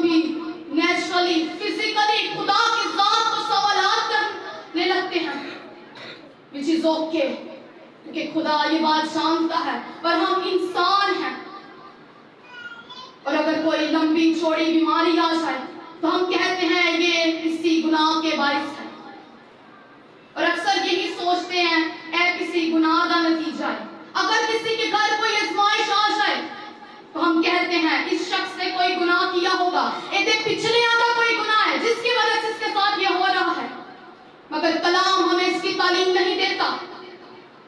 ہم بھی naturally physically خدا کی ذات کو سوالات کرنے لگتے ہیں، which is okay، کیونکہ خدا یہ بات جانتا ہے، پر ہم انسان ہیں، اور اگر کوئی لمبی چوڑی بیماری آ جائے تو ہم کہتے ہیں یہ کسی گناہ کے باعث ہے، اور اکثر یہی سوچتے ہیں اے کسی گناہ کا نتیجہ ہے۔ اگر کسی کے گھر کوئی آزمائش آ جائے تو ہم کہتے ہیں اس شخص نے کوئی گناہ کیا ہوگا، پچھلے آدھا کوئی گناہ ہے جس کی وجہ سے اس کے ساتھ یہ ہو رہا ہے، مگر کلام ہمیں اس کی تعلیم نہیں دیتا۔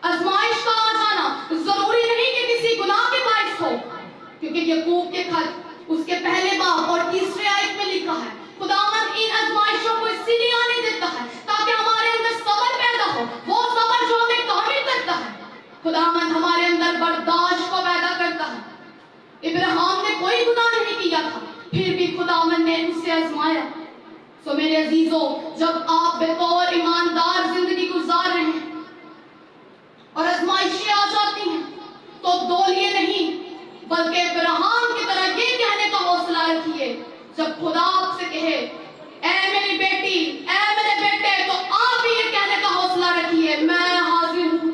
آزمائش کا آ جانا ضروری نہیں کہ کسی گناہ کے باعث ہو، کیونکہ یعقوب کے خط اس کے پہلے باب اور تیسرے آیت میں لکھا ہے خداوند ان آزمائشوں کو اسی لیے آنے دیتا ہے تاکہ ہمارے اندر صبر پیدا ہو، وہ صبر جو ہمیں کامل کرتا ہے۔ خداوند ہمارے اندر برداشت کو پیدا کرتا ہے۔ ابراہیم نے کوئی گناہ نہیں کیا تھا، پھر بھی خداوند نے اسے آزمایا۔ سو میرے عزیزوں، جب آپ بطور ایماندار زندگی گزار رہے ہیں اور آزمائشیں آ جاتی ہیں تو دولیے نہیں بلکہ ابراہیم کی طرح یہ کہنے کا حوصلہ رکھیے، جب خدا آپ سے کہے اے میری بیٹی اے میرے بیٹے، تو آپ بھی یہ کہنے کا حوصلہ رکھیے میں حاضر ہوں۔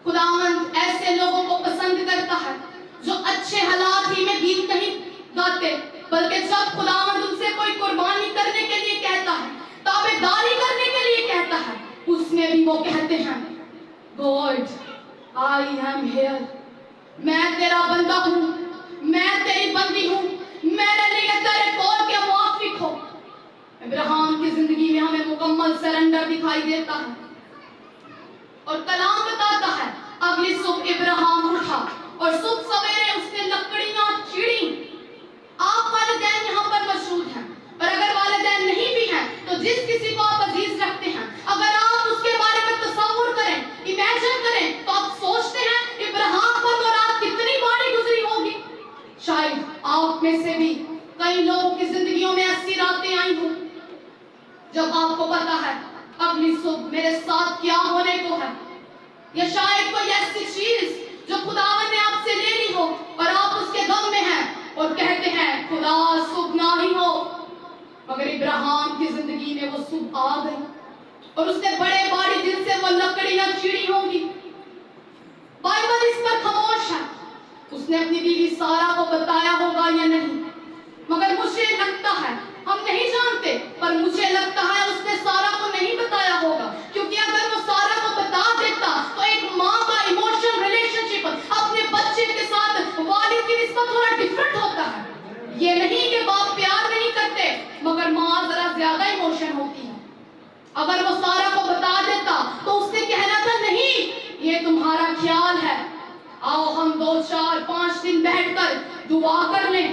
خداوند ایسے لوگوں کو پسند کرتا ہے جو اچھے حالات ہی میں گیت نہیں گاتے، بلکہ جب خداوند ان سے کوئی قربانی کرنے کے لیے کہتا ہے، تابعداری کرنے کے لیے کہتا ہے، اس میں بھی وہ کہتے ہیں گاڈ I am here، میں تیرا بندہ ہوں، میں تیری بندی ہوں، میرے لیے تیرے قول کے موافق ہو۔ ابراہیم کی زندگی میں ہمیں مکمل سرنڈر دکھائی دیتا ہے، اور کلام بتاتا ہے اگلی صبح ابراہیم اٹھا اور صبح سویرے اس نے لکڑیاں چیڑی۔ آپ والدین یہاں پر موجود ہیں، اور اگر والدین نہیں بھی ہیں تو جس کسی کو آپ عزیز رکھتے ہیں، اگر آپ اس کے بارے میں تصور کریں، امیجن کریں، تو آپ سوچتے ہیں ابراہیم پر وہ رات کتنی باری گزری ہوگی۔ شاید آپ میں سے بھی کئی لوگوں کی زندگیوں میں ایسی راتیں آئی ہوں جب آپ کو پتا ہے اگلی صبح میرے ساتھ کیا ہونے کو ہے، یا شاید کوئی ایسی چیز جو خداوند نے آپ سے لے لی ہو اور آپ اس کے غم میں ہیں اور کہتے ہیں خدا صبح نہ ہی ہو، مگر ابراہیم کی زندگی میں وہ صبح آ گئی اور اس نے بڑے باری دل سے وہ لکڑیاں چیڑی ہوں گی۔ بائبل اس پر خاموش ہے، اس نے اپنی بیوی سارا کو بتایا ہوگا یا نہیں، مگر مجھے لگتا ہے ہم نہیں جانتے، پر مجھے لگتا ہے اس نے سارا کو نہیں بتایا ہوگا، کیونکہ اگر وہ سارا کو بتا دیتا تو ایک ماں کا ایموشنل ریلیشن شپ اپنے بچے کے ساتھ والد کی نسبت تھوڑا ڈیفرنٹ ہوتا ہے۔ یہ نہیں کہ باپ پیار نہیں کرتے، مگر ماں ذرا زیادہ ایموشن ہوتی ہے۔ اگر وہ سارا کو بتا دیتا تو اس نے کہنا تھا نہیں یہ تمہارا خیال ہے، آؤ ہم 2 4 5 دن بیٹھ کر دعا کر لیں،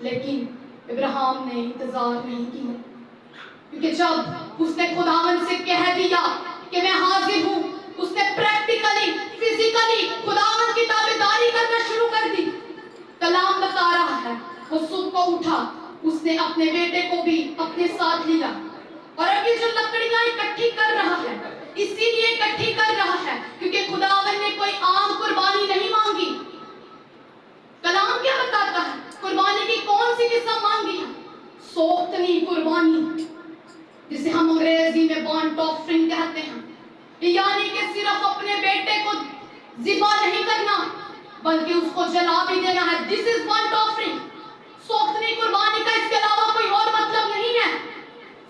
لیکن ابراہیم نے انتظار نہیں کیا، کیونکہ جب اس نے خداوند سے کہہ دیا کہ میں حاضر ہوں، اس نے پریکٹیکلی فزیکلی خداوند کی تابعداری کرنا شروع کر دی۔ کلام بتا رہا ہے وہ صبح کو اٹھا، اس نے اپنے بیٹے کو بھی اپنے ساتھ لیا، اور اب یہ جو لکڑیاں اکٹھی کر رہا ہے اسی لیے اکٹھی کر رہا ہے کیونکہ خداوند نے کوئی عام قربانی نہیں مانگی۔ کلام کیا بتاتا ہے؟ قربانی کی کون سی قسم مانگی ہے؟ سوختنی قربانی، جسے ہم انگریزی میں بانٹ آفرنگ کہتے ہیں، یعنی کہ صرف اپنے بیٹے کو ذبح نہیں کرنا بلکہ اس کو جلا بھی دینا ہے۔ دس از بانٹ آفرنگ۔ سوختنی قربانی کا اس کے علاوہ کوئی اور مطلب نہیں ہے،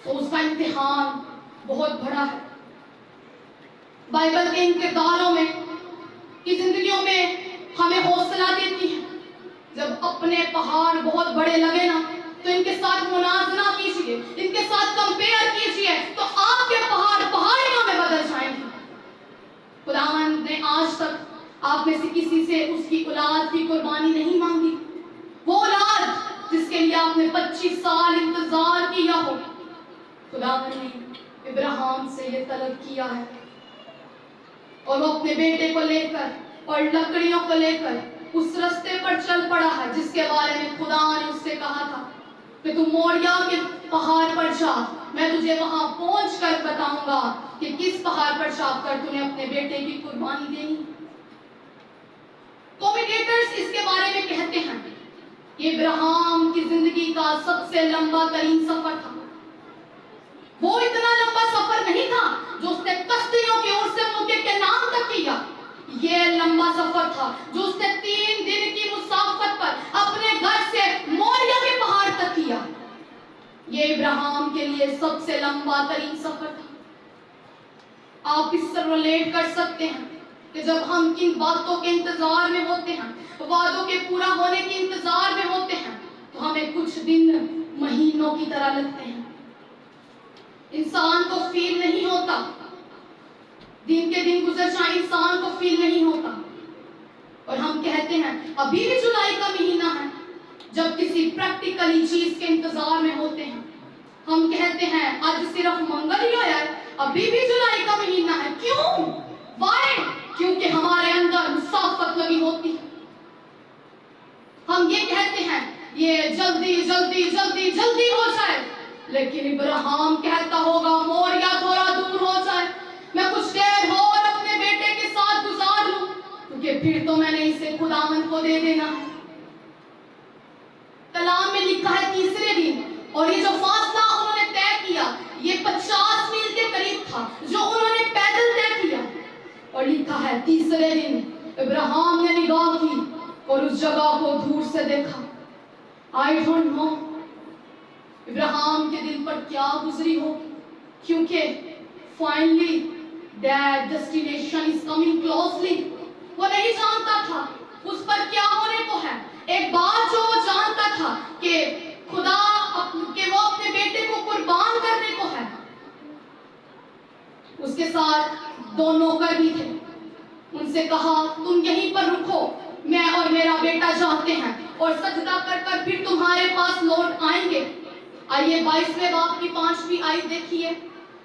تو اس کا امتحان بہت بڑا ہے۔ بائبل کے ان کرداروں میں کی زندگیوں میں ہمیں حوصلہ دیتی ہے۔ جب اپنے پہاڑ بہت بڑے لگے نا تو ان کے ساتھ مناظرہ کیجئے، ان کے ساتھ کمپیئر کیجئے، تو آپ کے پہاڑ پہاڑیوں میں بدل جائیں گے۔ خداوند نے آج تک آپ میں سے کسی سے اس کی اولاد کی قربانی نہیں مانگی، وہ اولاد جس کے لیے آپ نے 25 سال انتظار کیا ہو۔ خداوند نے ابراہیم سے یہ طلب کیا ہے، اور وہ اپنے بیٹے کو لے کر اور لکڑیوں کو لے کر اس رستے پر چل پڑا ہے جس کے بارے میں خدا نے اس سے کہا تھا کہ تم موریا کے پہاڑ پر جا، میں تجھے وہاں پہنچ کر بتاؤں گا کہ کس پہاڑ پر جا کر تم نے اپنے بیٹے کی قربانی دینی۔ کومیٹیٹرز اس کے بارے میں کہتے ہیں یہ ابراہیم کی زندگی کا سب سے لمبا ترین سفر تھا۔ وہ اتنا لمبا سفر نہیں تھا جو اس نے کشتیوں کی اور سے موقع کے نام تک کیا، یہ لمبا سفر تھا جو اس نے 3 دن کی مسافت پر اپنے گھر سے موریہ کے پہاڑ تک کیا۔ یہ ابراہیم کے لیے سب سے لمبا ترین سفر تھا۔ آپ اس سے ریلیٹ کر سکتے ہیں کہ جب ہم کن باتوں کے انتظار میں ہوتے ہیں، وعدوں کے پورا ہونے کے انتظار میں ہوتے ہیں، تو ہمیں کچھ دن مہینوں کی طرح لگتے ہیں۔ انسان کو فیل نہیں ہوتا، دن کے دن گزر جائیں انسان کو فیل نہیں ہوتا، اور ہم کہتے ہیں ابھی بھی جولائی کا مہینہ ہے۔ جب کسی پریکٹیکلی چیز کے انتظار میں ہوتے ہیں ہم کہتے ہیں آج صرف منگل ہی آیا ہے، ابھی بھی جولائی کا مہینہ ہے۔ کیوں؟ وائے؟ کیونکہ ہمارے اندر مسافت لگی ہوتی ہے۔ ہم یہ کہتے ہیں یہ جلدی جلدی جلدی جلدی ہو جائے، لیکن ابراہیم کہتا ہوگا موریہ تھوڑا دور ہو جائے، میں کچھ دیر اور اپنے بیٹے کے ساتھ گزار لوں، کیونکہ پھر تو میں نے اسے خداوند کو دے دینا ہے۔ کلام میں لکھا ہے تیسرے دن، اور یہ جو فاصلہ انہوں نے طے کیا یہ 50 میل کے قریب تھا جو انہوں نے پیدل طے کیا، اور لکھا ہے تیسرے دن ابراہیم نے نگاہ کی اور اس جگہ کو دور سے دیکھا۔ I don't know ابراہیم کے دل پر کیا گزری ہو، کیونکہ finally that destination is coming closely۔ وہ نہیں جانتا تھا اس پر کیا ہونے کو ہے۔ ایک بات جو وہ جانتا تھا کہ خدا کہ وہ اپنے بیٹے کو قربان کرنے کو ہے۔ اس کے ساتھ 2 نوکر بھی تھے، ان سے کہا تم یہیں پر رکو، میں اور میرا بیٹا جاتے ہیں اور سجدہ کر کر پھر تمہارے پاس لوٹ آئیں گے۔ آئیے 22ویں باب کی 5ویں آیت دیکھیے۔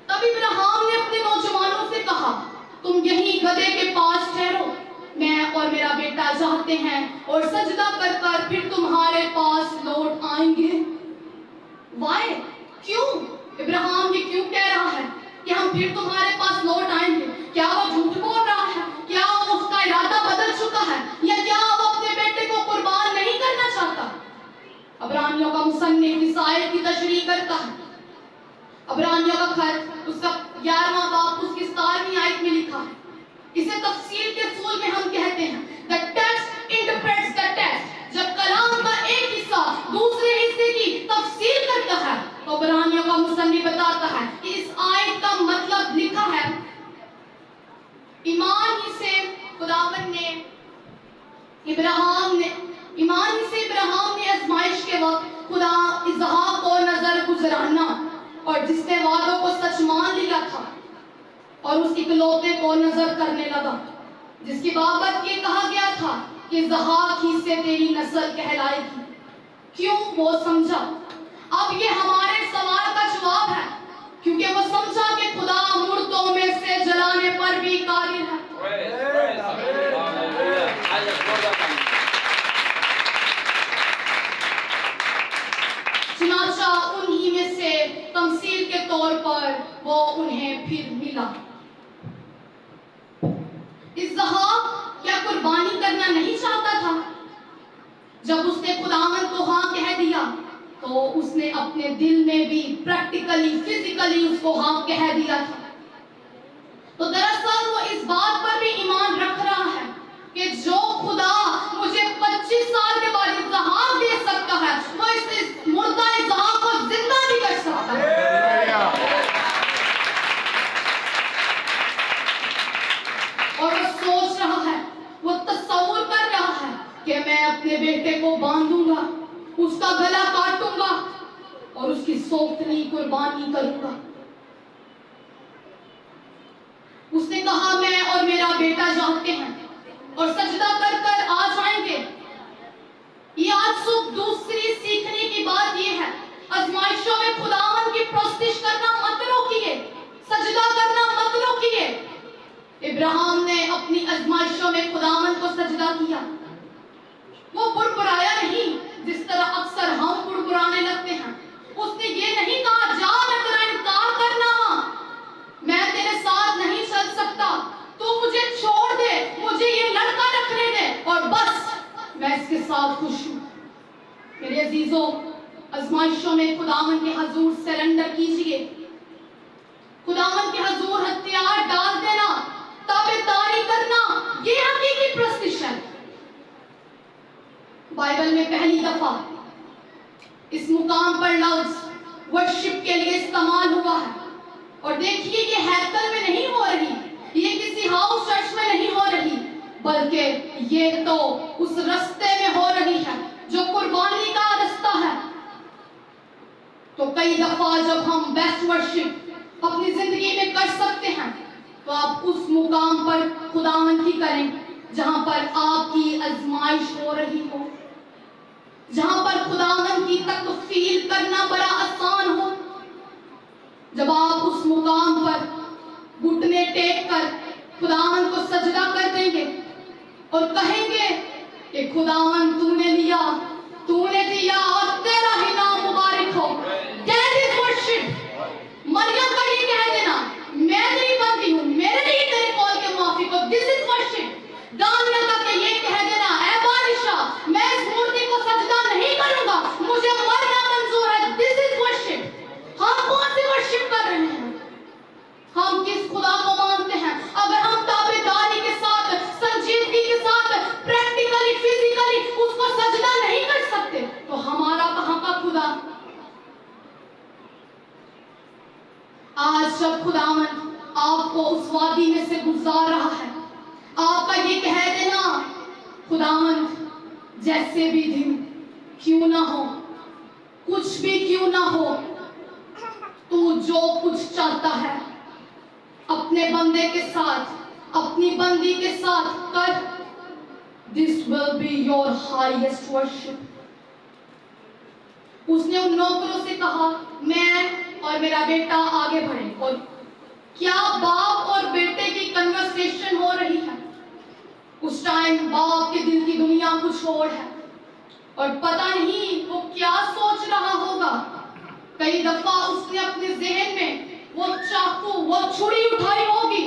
تب ابراہیم نے اپنے نوجوانوں سے کہا تم یہیں گدھے کے پاس ٹھہرو، میں اور میرا بیٹا جاتے ہیں اور سجدہ کر کر پھر تمہارے پاس لوٹ آئیں گے۔ وائے؟ کیوں؟ ابراہیم یہ کیوں کہہ رہا ہے کہ ہم پھر تمہارے پاس لوٹ آئیں گے؟ کیا وہ جھوٹ بول رہا ہے؟ کیا وہ اس کا ارادہ بدل چکا ہے؟ یا کیا وہ اپنے بیٹے کو قربان نہیں کرنا چاہتا؟ عبرانیوں کا مصنف اس آیت کی تشریح کرتا ہے۔ عبرانیوں کا خط اس کا 11واں باب اس کی 17ویں آیت میں لکھا ہے۔ اسے تفسیر کے اصول میں ہم کہتے ہیں the text interprets the text۔ جب کلام کا ایک حصہ دوسرے حصے کی تفسیر کرتا ہے تو عبرانیوں کا مصنف بتاتا ہے کہ اس آیت کا مطلب لکھا ہے ایمان ہی سے ابراہیم نے آزمائش کے وقت خدا اسحاق کو نظر گزرانا، اور جس نے وعدوں کو سچ مان لیا تھا اور اس اکلوتے کو نظر کرنے لگا، جس کی بابت یہ کہا گیا تھا کہ اسحاق ہی سے تیری نسل کہلائے گی۔ کیوں؟ وہ سمجھا۔ اب یہ ہمارے سوال کا جواب ہے، کیونکہ وہ سمجھا کہ خدا مردوں میں سے جلانے پر بھی قادر ہے۔ چنانچہ انہی میں سے تمثیل کے طور پر وہ انہیں پھر ملا۔ اسحاق کیا قربانی کرنا نہیں چاہتا تھا؟ جب اس نے خداوند کو ہاں کہہ دیا تو اس نے اپنے دل میں بھی پریکٹیکلی فزیکلی اس کو ہاں کہہ دیا تھا۔ تو دراصل وہ اس بات پر بھی ایمان رکھ رہا ہے کہ جو خدا مجھے 25 سال کے بعد اسحاق دے سکتا ہے وہ اس مردہ اسحاق کو زندہ بھی کر سکتا ہے۔ اور وہ سوچ رہا ہے، وہ تصور کر رہا ہے کہ میں اپنے بیٹے کو باندھوں گا، اس کا گلا کاٹوں گا اور اس کی سوکھنی قربانی کروں گا۔ اس نے کہا میں اور میرا بیٹا جاتے ہیں اور سجدہ کر کر آ جائیں گے۔ یہ آج صبح دوسری سیکھنے کی بات یہ ہے، آزمائشوں میں خداوند کی پرستش کرنا مت روکیے، سجدہ کرنا مت روکیے۔ ابراہیم نے اپنی آزمائشوں میں خداوند کو سجدہ کیا، وہ بڑبڑایا نہیں جس طرح اکثر ہم بڑبڑانے لگتے ہیں۔ اس نے یہ نہیں کہا جا میں تیرا انکار کرنا ہاں، میں تیرے ساتھ نہیں چل سکتا، تو مجھے چھوڑ دے، مجھے یہ لڑکا رکھنے دے اور بس میں اس کے ساتھ خوش ہوں۔ میرے عزیزوں، آزمائشوں میں خداوند کے حضور سرنڈر کیجئے، خداوند کے حضور ہتھیار ڈال دینا، تابعداری کرنا، یہ حقیقی پرستش ہے۔ بائبل میں پہلی دفعہ اس مقام پر لفظ ورشپ کے لیے استعمال ہوا ہے، اور دیکھیے یہ ہیکل میں نہیں ہو رہی، یہ کسی ہاؤس چرچ میں نہیں ہو رہی، بلکہ یہ تو اس رستے میں ہو رہی ہے جو قربانی کا رستہ ہے۔ تو کئی دفعہ جب ہم بیسٹ ورشپ اپنی زندگی میں کر سکتے ہیں تو آپ اس مقام پر خداوند کی کریں جہاں پر آپ کی آزمائش ہو رہی ہو، جہاں پر خداوند کی تکفیر کرنا بڑا آسان ہو۔ جب آپ اس مقام پر گھٹنے ٹیک کر خداوند کو سجدہ کر دیں گے اور کہیں گے کہ خداوند تو نے لیا، تو نے دیا، اور تیرا ہی نام مبارک ہو۔ That is worship۔ مریم کا یہ کہہ دینا میں تیری بندی ہوں، میرے لیے تیرے قول کے موافق ہو، this is worship۔ دانیال کا یہ کہہ دینا اے بادشاہ میں اس مورتی کو سجدہ نہیں کروں گا، مجھے مرنا منظور ہے، this is worship۔ ہم کون سی ورشپ کر رہے ہیں؟ ہم کس خدا کو مانتے ہیں؟ اگر ہم تابعداری کے ساتھ، سنجیدگی کے ساتھ، پریکٹیکلی، فزیکلی اس کو سجدہ نہیں کر سکتے تو ہمارا کہاں کا خدا؟ آج جب خداوند آپ کو اس وادی میں سے گزار رہا ہے، آپ کا یہ کہہ دینا خداوند جیسے بھی دن کیوں نہ ہو، کچھ بھی کیوں نہ ہو، تو جو کچھ چاہتا ہے اپنے بندے کے ساتھ، اپنی بندی کے ساتھ کر۔ This will be your highest worship۔ اس نے ان نوکروں سے کہا میں اور میرا بیٹا آگے بڑھیں، اور کیا باپ اور بیٹے کی کنورسیشن ہو رہی ہے۔ اس ٹائم باپ کے دل کی دنیا کچھ اور ہے، اور پتہ نہیں وہ کیا سوچ رہا ہوگا۔ کئی دفعہ اس نے اپنے ذہن میں وہ چاقو، وہ چھری اٹھائی ہوگی،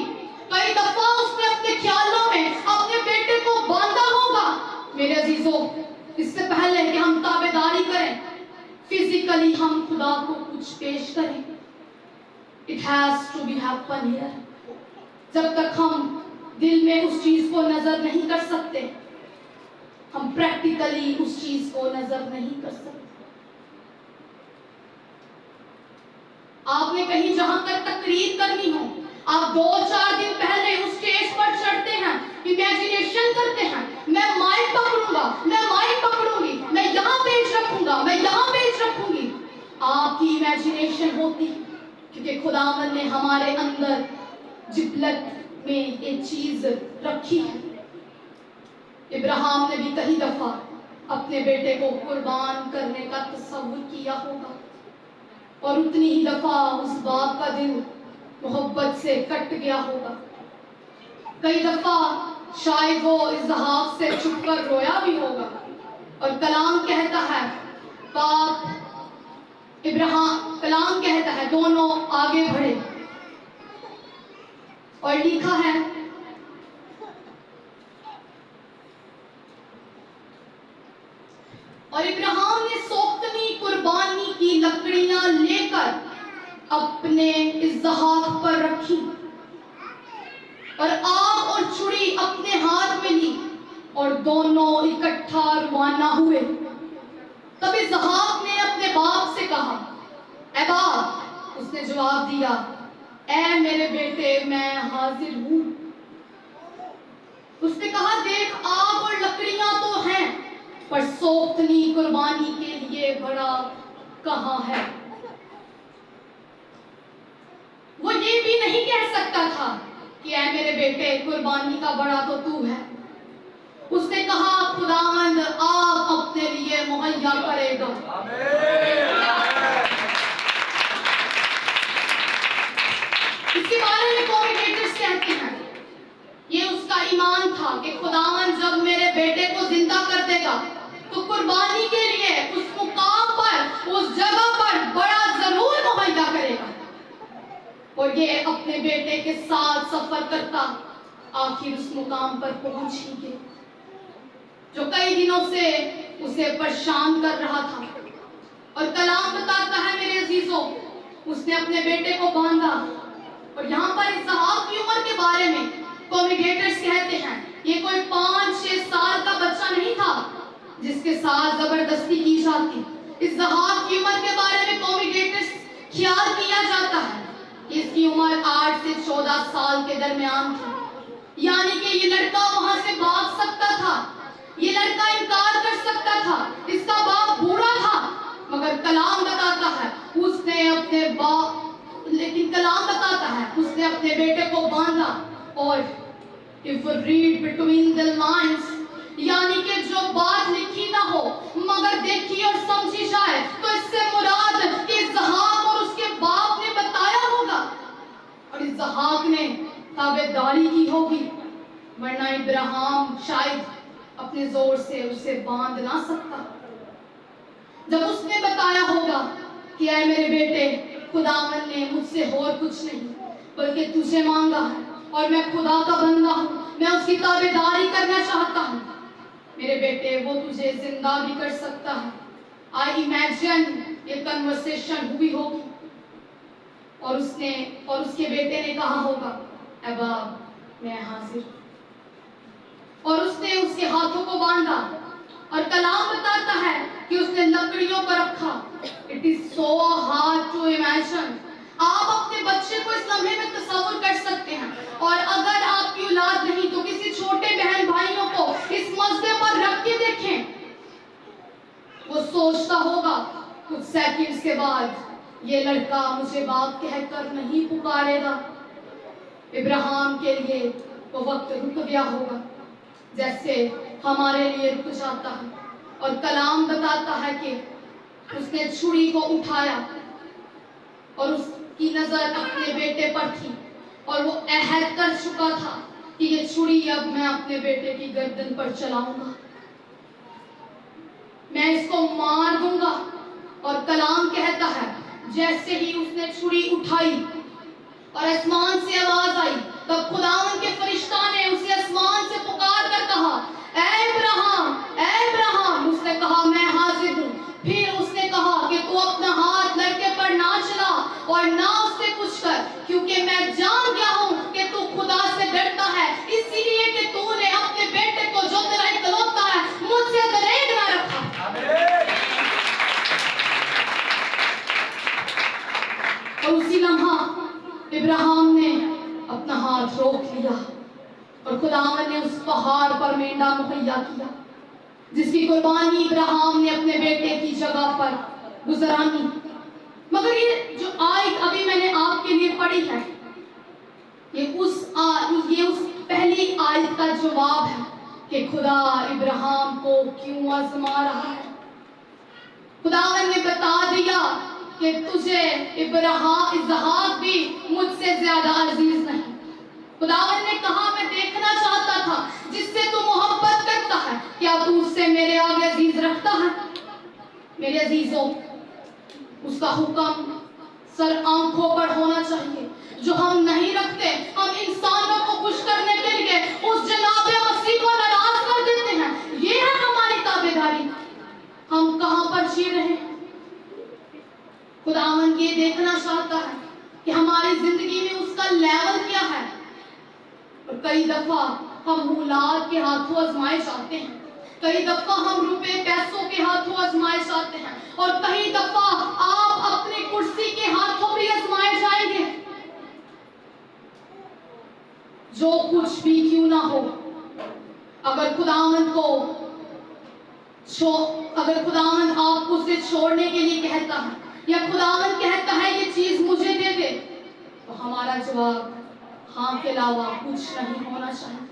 کئی دفعہ اس نے اپنے خیالوں میں اپنے بیٹے کو باندھا ہوگا۔ میرے عزیزوں، اس سے پہلے کہ ہم تابعداری کریں، فزیکلی ہم خدا کو کچھ پیش کریں، it has to be happen here۔ جب تک ہم دل میں اس چیز کو نظر نہیں کر سکتے، ہم پریکٹیکلی اس چیز کو نظر نہیں کر سکتے۔ آپ نے کہیں جہاں تک تقریر کرنی ہو، آپ 2-4 دن پہلے اس سٹیج پر چڑھتے ہیں، امیجینیشن کرتے ہیں میں مائک پکڑوں گا، میں مائک پکڑوں گی، میں یہاں پیج رکھوں گا، میں یہاں پیج رکھوں گی۔ آپ کی امیجینیشن ہوتی ہے کیونکہ خداوند نے ہمارے اندر جبلت میں یہ چیز رکھی ہے۔ ابراہیم نے بھی کئی دفعہ اپنے بیٹے کو قربان کرنے کا تصور کیا ہوگا، اور اتنی ہی دفعہ اس باپ کا دل محبت سے کٹ گیا ہوگا۔ کئی دفعہ شاید وہ اضحاق سے چھپ کر رویا بھی ہوگا، اور کلام کہتا ہے باپ ابراہیم، کلام کہتا ہے دونوں آگے بڑھے، اور لکھا ہے اور ابراہیم نے سوختنی قربانی کی لکڑیاں لے کر اپنے اسحاق پر رکھی، اور آگ اور چھری اپنے ہاتھ میں لی، اور دونوں اکٹھا روانہ ہوئے۔ تب اسحاق نے اپنے باپ سے کہا اے باپ، اس نے جواب دیا اے میرے بیٹے میں حاضر ہوں۔ اس نے کہا دیکھ آگ اور لکڑیاں تو ہیں، پر سوختنی قربانی کے لیے بڑا کہاں ہے؟ وہ یہ بھی نہیں کہہ سکتا تھا کہ اے میرے بیٹے قربانی کا بڑا تو تو ہے۔ اس نے کہا خداوند آپ اپنے لیے مہیا کرے گا۔ اس کے بارے میں کومنٹیٹرز کہتے ہیں یہ اس کا ایمان تھا کہ خداوند جب میرے بیٹے کو زندہ کر دے گا تو قربانی کے لیے اس مقام پر، اس جگہ پر بڑا ضرور مہیا کرے گا۔ اور یہ اپنے بیٹے کے ساتھ سفر کرتا آخر اس مقام پر پہنچ ہی گئے۔ جو کئی دنوں سے اسے پریشان کر رہا تھا. اور کلام بتاتا ہے میرے عزیزوں اس نے اپنے بیٹے کو باندھا. اور یہاں پر اسحاق کی عمر کے بارے میں کومیگیٹرز کہتے ہیں یہ کوئی 5-6 سال کا بچہ نہیں تھا جس کے ساتھ زبردستی کی جاتی. اسحاق کی عمر کے بارے میں کومیگیٹرز خیال کیا جاتا ہے کہ اس کی عمر 8 سے 14 سال کے درمیان تھی. یعنی کہ یہ لڑکا وہاں سے بھاگ سکتا تھا, یہ لڑکا انکار کر سکتا تھا, اس کا باپ بوڑھا تھا, مگر کلام بتاتا ہے اس نے اپنے بیٹے کو باندھا. اور if we read between the lines یعنی کہ جو بات لکھی نہ ہو مگر دیکھی اور سمجھی جائے تو اس سے مراد کہ اسحاق اور اس کے باپ نے بتایا ہوگا اور اسحاق نے تابعداری کی ہوگی, ورنہ ابراہیم شاید اپنے زور سے اسے باندھ نہ سکتا. جب اس نے بتایا ہوگا کہ اے میرے بیٹے خداوند نے مجھ سے اور کچھ نہیں بلکہ تجھے مانگا ہے اور میں خدا کا بندہ ہوں, میں اس کی تابعداری کرنا چاہتا ہوں میرے بیٹے, وہ تجھے زندہ بھی کر سکتا ہے. آئی امیجن یہ کنورسیشن ہوئی ہوگی اور اس کے بیٹے نے کہا ہوگا اے باپ میں حاضر, اور اس نے اس کے ہاتھوں کو باندھا. اور کلام بتاتا ہے کہ اس نے لکڑیوں پر رکھا. It is so hard to imagine. آپ اپنے بچے کو اس لمحے میں تصور کر سکتے ہیں, اور اگر آپ کی اولاد نہیں تو کسی چھوٹے بہن بھائیوں کو اس مسئلے پر رکھ کے دیکھیں, وہ سوچتا ہوگا کچھ سیکنڈز کے بعد یہ لڑکا مجھے باپ کہہ کر نہیں پکارے گا. ابراہیم کے لیے وہ وقت رک گیا ہوگا جیسے ہمارے لیے رک جاتا ہے. اور کلام بتاتا ہے کہ اس نے چھری کو اٹھایا اور اس کی نظر اپنے بیٹے پر تھی اور وہ عہد کر چکا تھا کہ یہ چھری اب میں اپنے بیٹے کی گردن پر چلاؤں گا, میں اس کو مار دوں گا. اور کلام کہتا ہے جیسے ہی اس نے چھری اٹھائی اور آسمان سے آواز آئی تب خداوند کے فرشتہ نے اسے آسمان سے پکار کر کہا اے ابراہیم, اے ابراہیم. اس نے کہا میں حاضر ہوں. پھر اس نے کہا کہ تو اپنا ہاتھ لڑکے پر نہ چلا اور نہ اس سے کچھ کر, کیونکہ میں جان گیا ہوں کہ تو خدا سے ڈرتا ہے, اسی لیے کہ تو نے اپنے بیٹے کو جو تیرا اکلوتا ہے مجھ سے دریغ نہ رکھا. اور اسی لمحہ ابراہیم نے اپنا ہاتھ روک لیا اور خداوند نے اس پہاڑ پر مینڈا مہیا کیا جس کی قربانی ابراہیم نے اپنے بیٹے کی جگہ پر گزرانی. مگر یہ جو آیت ابھی میں نے آپ کے لیے پڑھی ہے یہ اس پہلی آیت کا جواب ہے کہ خدا ابراہیم کو کیوں آزما رہا ہے. خداوند نے بتا دیا کہ تجھے اسحاق بھی مجھ سے زیادہ عزیز نہیں. خداوند نے کہا میں دیکھنا چاہتا تھا جس سے تو محبت کرتا ہے کیا تو اس سے میرے آگے عزیز رکھتا ہے. میرے عزیزوں اس کا حکم سر آنکھوں پر ہونا چاہیے جو ہم نہیں رکھتے. ہم انسانوں کو خوش کرنے کے لیے اس جناب مسیح کو ناراض کر دیتے ہیں. یہ ہے ہماری تابعداری. ہم کہاں پر جی رہے ہیں. خداوند یہ دیکھنا چاہتا ہے کہ ہماری زندگی میں اس کا لیول کیا ہے. اور کئی دفعہ ہم اولاد کے ہاتھوں آزمائے جاتے ہیں, کئی دفعہ ہم روپے پیسوں کے ہاتھوں آزمائے جاتے ہیں, اور کئی دفعہ آپ اپنی کرسی کے ہاتھوں بھی آزمائے جائیں گے. جو کچھ بھی کیوں نہ ہو, اگر خداوند آپ کو اسے چھوڑنے کے لیے کہتا ہے یا خداوند کہتا ہے یہ چیز مجھے دے دے, تو ہمارا جواب ہاں کے علاوہ کچھ نہیں ہونا چاہیے.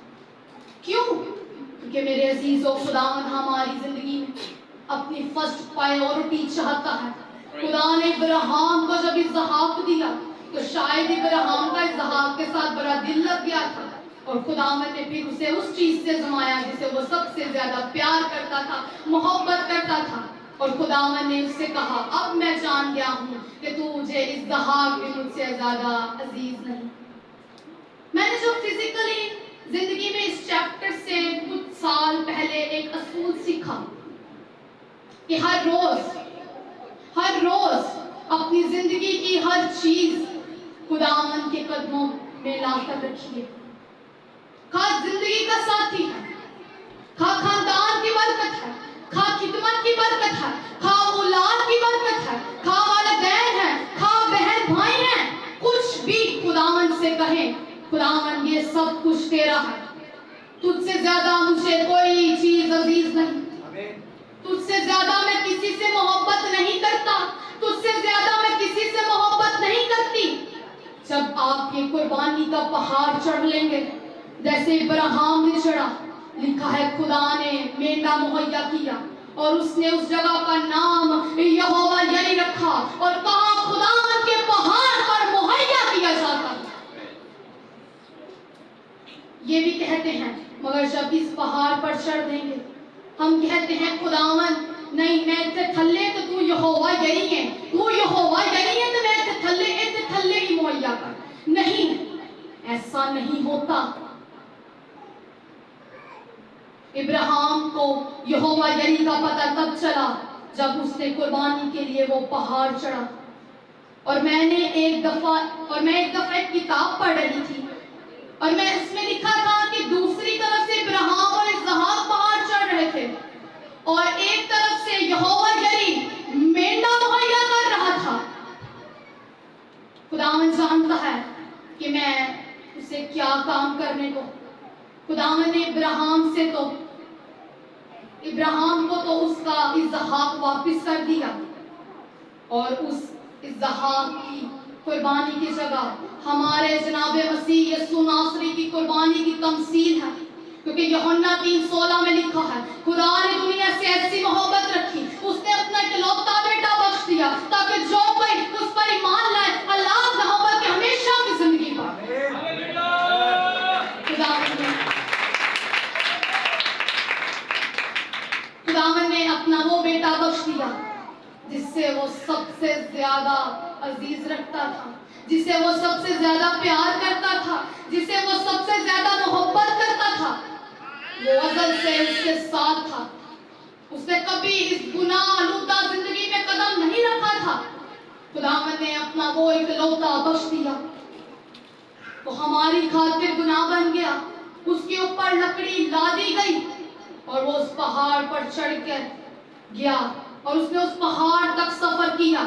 کیوں؟ کیونکہ میرے عزیزوں خداوند ہماری زندگی میں اپنی فرسٹ پرائیورٹی چاہتا ہے. خدا نے ابراہیم کو جب اسحاق دیا تو شاید ابراہیم کا اسحاق کے ساتھ بڑا دل لگ گیا تھا, اور خداوند نے پھر اسے اس چیز سے آزمایا جسے وہ سب سے زیادہ پیار کرتا تھا, محبت کرتا تھا. اور خداوند نے اس سے کہا اب میں جان گیا ہوں کہ تجھے اسحاق بھی مجھ سے زیادہ عزیز نہیں. میں نے جو فزیکلی زندگی میں اس چیپٹر سے کچھ سال پہلے ایک اصول سیکھا کہ ہر روز اپنی زندگی کی ہر چیز خداوند کے قدموں میں لا کر رکھیے. خواہ زندگی کا ساتھی ہے، خواہ خاندان کی برکت ہے، خواہ خدمت کی برکت ہے، خواہ اولاد کی برکت ہے، خواہ والدین ہیں، خواہ بہن بھائی ہیں، کچھ بھی خداوند سے کہیں، خداوند یہ سب کچھ تیرا ہے. تجھ سے زیادہ مجھے کوئی چیز عزیز نہیں، تجھ سے زیادہ میں کسی سے محبت نہیں کرتا، تجھ سے زیادہ میں کسی سے محبت نہیں کرتی. جب آپ یہ قربانی کا پہاڑ چڑھ لیں گے جیسے ابراہیم نے چڑھا، لکھا ہے خدا نے مینڈا مہیا کیا اور اس نے اس جگہ کا نام یہوہ یری رکھا اور کہا خداوند کے پہاڑ پر مہیا کیا جاتا. یہ بھی کہتے ہیں مگر جب اس پہاڑ پر چڑھ دیں گے ہم کہتے ہیں خداوند نہیں میں تے تھلے تو یہوہ یری ہے، تو یہوہ یری ہے تو میں تے تھلے ہی مہیا کر. نہیں، ایسا نہیں ہوتا. ابراہیم کو یہوہ یری کا پتہ تب چلا جب اس نے قربانی کے لیے وہ پہاڑ چڑھا. اور میں ایک دفعہ ایک کتاب پڑھ رہی تھی اور میں اس میں لکھا تھا کہ دوسری طرف سے ابراہیم اور اسحاق پہاڑ چڑھ رہے تھے اور ایک طرف سے یہوہ یری مینڈا مہیا کر رہا تھا. خداوند جانتا ہے کہ میں اسے کیا کام کرنے کو. خداوند نے ابراہیم کو تو اس کا اسحاق واپس کر دیا اور اس اسحاق کی قربانی کی جگہ ہمارے جناب مسیح یسوع ناصری کی قربانی کی تمثیل ہے. کیونکہ یوحنا 3:16 میں لکھا ہے خدا نے دنیا سے ایسی محبت رکھی اس نے اپنا اکلوتا بیٹا بخش دیا تاکہ جو کوئی اس پر ایمان لائے اللہ نہ ہو بلکہ ہمیشہ کی زندگی پائے. خداوند نے اپنا وہ بیٹا بخش دیا جس سے وہ سب سے زیادہ عزیز رکھتا تھا، جسے وہ سب سے زیادہ پیار کرتا تھا، جسے وہ سب سے زیادہ محبت کرتا تھا. وہ ازل سے اس کے ساتھ تھا. اس نے کبھی اس گناہ آلودہ زندگی میں قدم نہیں رکھا تھا. خداوند نے اپنا وہ اکلوتا بخش دیا، وہ ہماری خاطر گناہ بن گیا، اس کے اوپر لکڑی لا دی گئی اور وہ اس پہاڑ پر چڑھ کر گیا اور اس نے اس پہاڑ تک سفر کیا.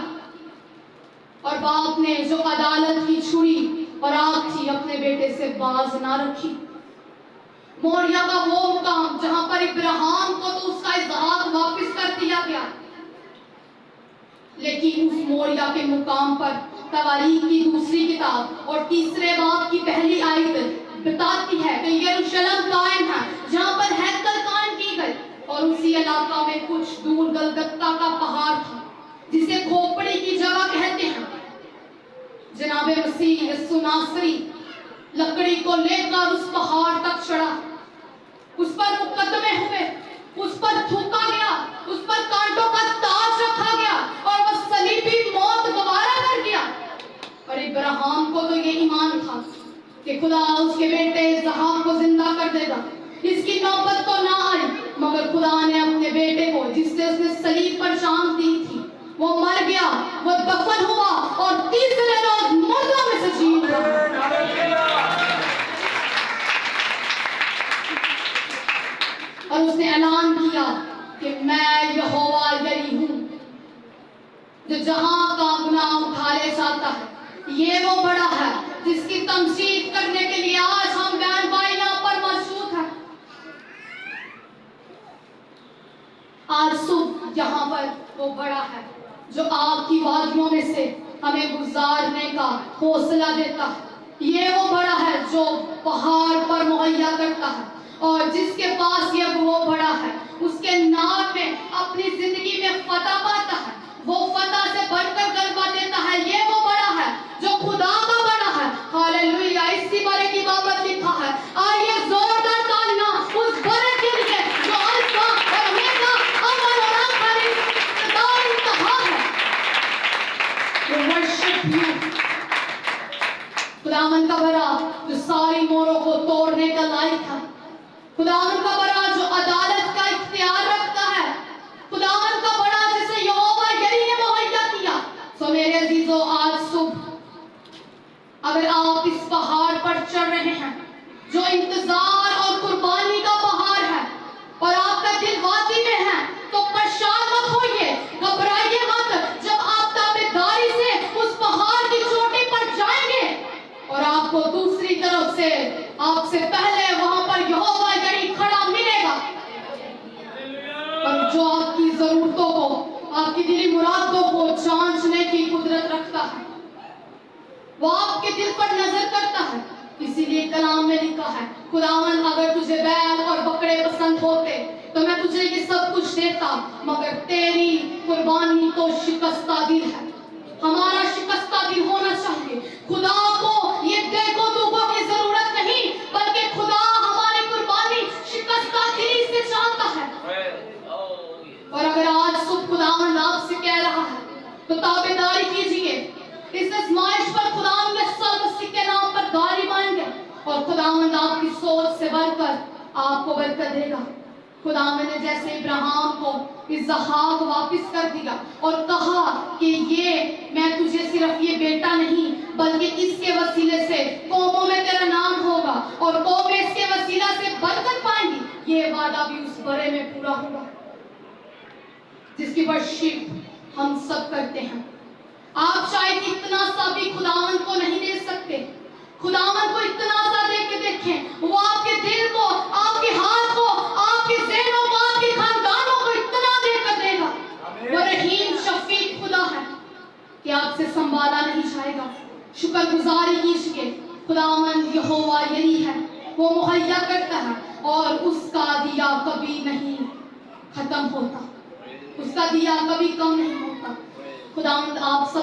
اور باپ نے جو عدالت کی چھری اور آگ تھی اپنے بیٹے سے باز نہ رکھی. موریا کا وہ مقام جہاں پر ابراہیم کو تو اس کا اسحاق واپس کر دیا گیا، لیکن اس موریا کے مقام پر تواریخ کی دوسری کتاب اور تیسرے باب کی پہلی آیت بتاتی ہے کہ یروشلم قائم ہے جہاں پر ہیکل قائم کی گئی اور اسی علاقہ میں کچھ دور گلگتہ کا پہاڑ تھا جسے کھوپڑی کی جگہ کہتے ہیں. جناب مسیح یسوع ناصری لکڑی کو لے کر اس پہاڑ تک چڑھا، اس پر مقدمے ہوئے، اس پر تھوکا گیا، اس پر کانٹوں کا تاج رکھا گیا اور وہ صلیبی موت گوارا کر گیا. اور ابراہیم کو تو یہ ایمان تھا کہ خدا اس کے بیٹے اسحاق کو زندہ کر دے گا. اس کی نوبت تو نہ آئی مگر خدا نے اپنے بیٹے کو جس سے اس نے صلیب پر جان دی تھی وہ مر گیا، وہ دفن ہوا اور تیسرے روز مردوں میں سے جی اٹھا. اور اس نے اعلان کیا کہ میں یہوہ یری ہوں جو جہاں کا گناہ اٹھا لے جاتا ہے. یہ وہ بڑا ہے جس کی تمجید کرنے کے لیے آج ہم بہن بھائی یہاں پر موجود ہیں. آج صبح یہاں پر وہ بڑا ہے جو آپ کی وادیوں میں سے ہمیں گزارنے کا حوصلہ دیتا ہے. یہ وہ بڑا ہے جو پہاڑ پر مہیا کرتا ہے اور جس کے پاس یہ وہ بڑا ہے اس کے نام میں اپنی زندگی میں فتح پاتا ہے، وہ فتح سے بڑھ کر غلبہ دیتا ہے. یہ وہ بڑا ہے جو خدا کا بڑا ہے. ہاللیلویا. اسی بڑے کی بابت لکھا ہے آئیے زوردار تالیاں اس بڑے کے لیے جو الفا اور اومیگا اول اور آخری ابتدا اور انتہا ہے. We worship you. خداوند کا بڑا جو ساری موروں کو توڑنے کا لائق ہے، خداوند کا بڑا جو عدالت کا اختیار رکھتا ہے. آپ سے پہلے وہاں پر یہوہ یہیں کھڑا ملے گا، اور جو آپ کی ضرورتوں کو، آپ کی دلی مرادوں کو جانچنے کی قدرت رکھتا ہے، وہ آپ کے دل پر نظر کرتا ہے۔ اسی لیے کلام میں لکھا ہے، خداوند اگر تجھے بیل اور بکرے پسند ہوتے تو میں تجھے یہ سب کچھ دیتا، مگر تیری قربانی تو شکستہ دل ہے۔ ہمارا شکستہ دل ہونا چاہیے۔ خدا کو یہ دیکھو دوکھوں کی ضرورت نہیں، بلکہ خدا ہماری قربانی شکستہ دلی سے چاہتا ہے۔ اور اگر آج صبح خداوند آپ سے کہہ رہا ہے تو تابعداری کیجیے۔ اس آزمائش پر خداوند یسوع مسیح کے نام پر گاری مانگے، اور خداوند آپ کی سوچ سے بڑھ کر آپ کو برکت دے گا۔ خداوند نے جیسے ابراہیم کو اسحاق واپس کر دیا اور کہا کہ یہ میں تجھے صرف یہ بیٹا نہیں بلکہ اس کے وسیلے سے قوموں میں تیرا نام ہوگا اور قومیں اس کے وسیلہ سے برکت پائیں گی، یہ وعدہ بھی اس برے میں پورا ہوگا جس کی ورشپ ہم سب کرتے ہیں۔ آپ شاید اتنا سا بھی خداوند کو نہیں دے سکتے۔ خداوند کو اتنا سا دے کے دیکھیں، وہ آپ کے دل کو، آپ کے ہاتھ کو، آپ کے ذہنوں کو، آپ کے خاندانوں کو اتنا دے کر دے گا۔ وہ رحیم شفیق خدا ہے کہ آپ سے سنبھالا نہیں جائے گا۔ شکر گزاری کیجیے۔ خداوند یہوہ یہی ہے، وہ مہیا کرتا ہے اور اس کا دیا کبھی نہیں ختم ہوتا، اس کا دیا کبھی کم نہیں ہوتا۔ خداوند آپ سب